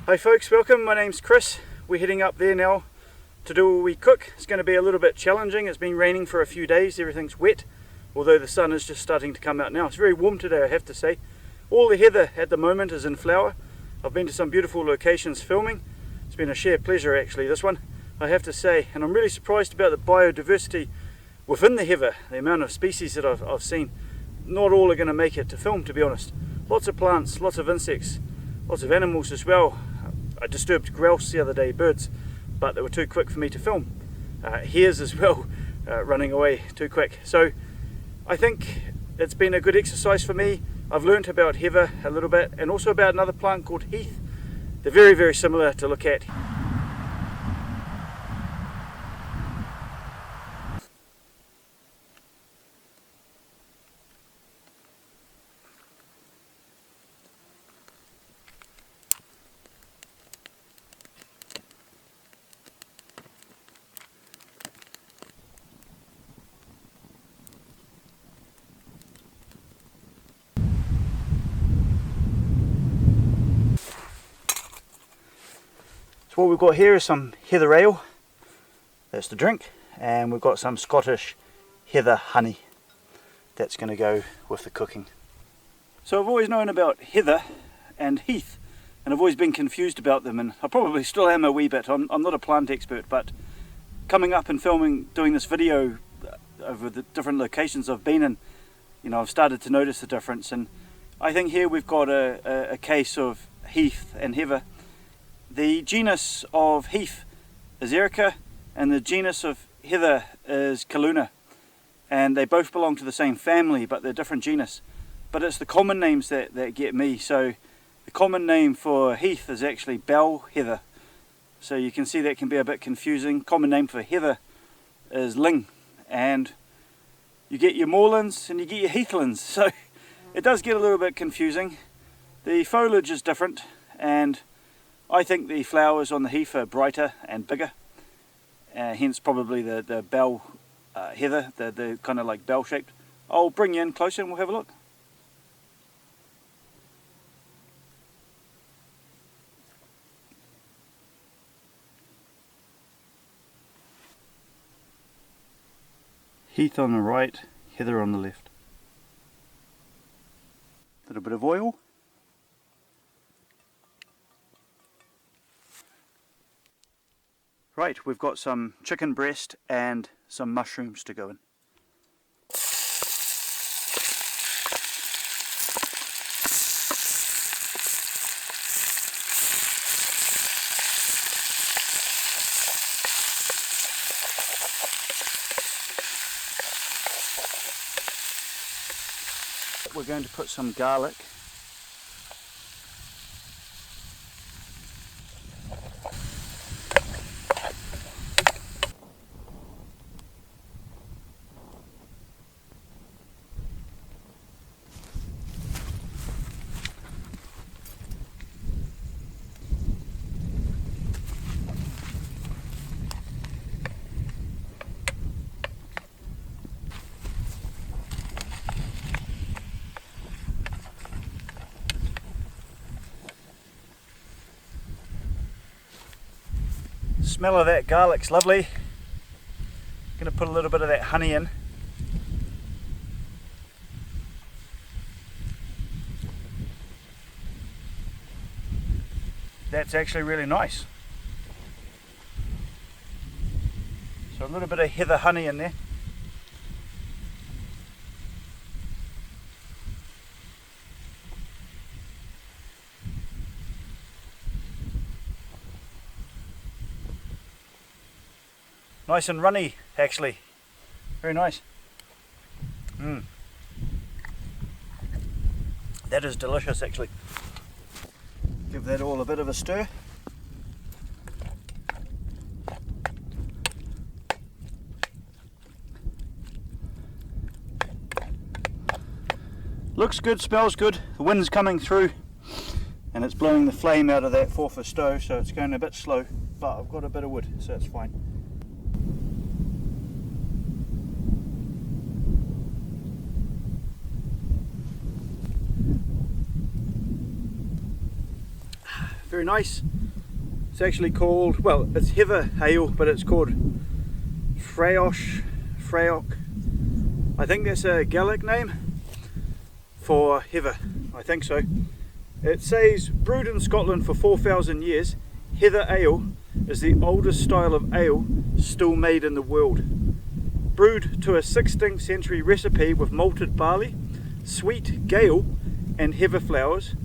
Hi folks, welcome. My name's Chris. We're heading up there now to do a wee cook. It's going to be a little bit challenging. It's been raining for a few days, everything's wet, although the sun is just starting to come out now. It's very warm today, I have to say. All the heather at the moment is in flower. I've been to some beautiful locations filming. It's been a sheer pleasure actually, this one, I have to say, and I'm really surprised about the biodiversity within the heather, the amount of species that I've seen. Not all are going to make it to film, to be honest. Lots of plants, lots of insects, lots of animals as well. I disturbed grouse the other day, birds, but they were too quick for me to film. Hares as well, running away too quick. So I think it's been a good exercise for me. I've learnt about heather a little bit, and also about another plant called heath. They're very, very similar to look at. So what we've got here is some heather ale, that's the drink, and we've got some Scottish heather honey that's going to go with the cooking. So I've always known about heather and heath, and I've always been confused about them, and I probably still am a wee bit. I'm not a plant expert, but coming up and filming, doing this video over the different locations I've been in, you know, I've started to notice the difference, and I think here we've got a case of heath and heather. The genus of heath is Erica, and the genus of heather is Kaluna, and they both belong to the same family, but they're different genus. But it's the common names that get me. So the common name for heath is actually bell heather, so you can see that can be a bit confusing. Common name for heather is Ling, and you get your moorlands and you get your heathlands, so it does get a little bit confusing. The foliage is different, and I think the flowers on the heath are brighter and bigger, hence probably the bell heather, the kind of like bell shaped. I'll bring you in closer and we'll have a look. Heath on the right, heather on the left. A little bit of oil. Right, we've got some chicken breast and some mushrooms to go in. We're going to put some garlic. Smell of that garlic's lovely. Going to put a little bit of that honey in. that's actually really nice. So a little bit of heather honey in there. Nice and runny, actually. Very nice. That is delicious, actually. Give that all a bit of a stir. Looks good, smells good. The wind's coming through and it's blowing the flame out of that 4-foot stove, so it's going a bit slow, but I've got a bit of wood, so it's fine. Very nice. It's actually called, well, it's heather ale, but it's called Freioch. I think that's a Gaelic name for heather, I think so. It says, brewed in Scotland for 4,000 years, heather ale is the oldest style of ale still made in the world. Brewed to a 16th century recipe with malted barley, sweet gale and heather flowers,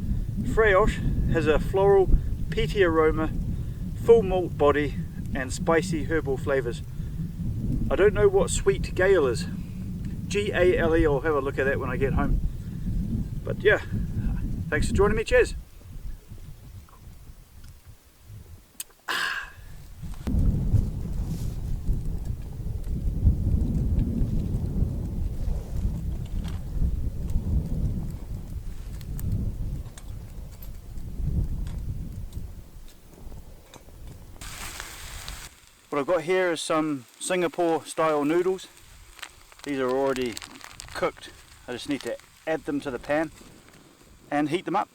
Freioch has a floral, peaty aroma, full malt body and spicy herbal flavours. I don't know what sweet gale is. G-A-L-E, I'll have a look at that when I get home. But yeah, thanks for joining me, cheers. What I've got here is some Singapore style noodles. These are already cooked. I just need to add them to the pan and heat them up.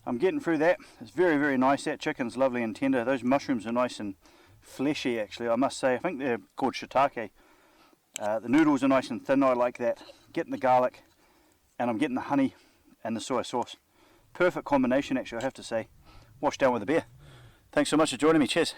I'm getting through that. It's very, very nice. That chicken's lovely and tender. Those mushrooms are nice and fleshy, actually, I must say. I think they're called shiitake. The noodles are nice and thin. I like that. Getting the garlic, and I'm getting the honey and the soy sauce. Perfect combination, actually, I have to say. Washed down with a beer. Thanks so much for joining me. Cheers.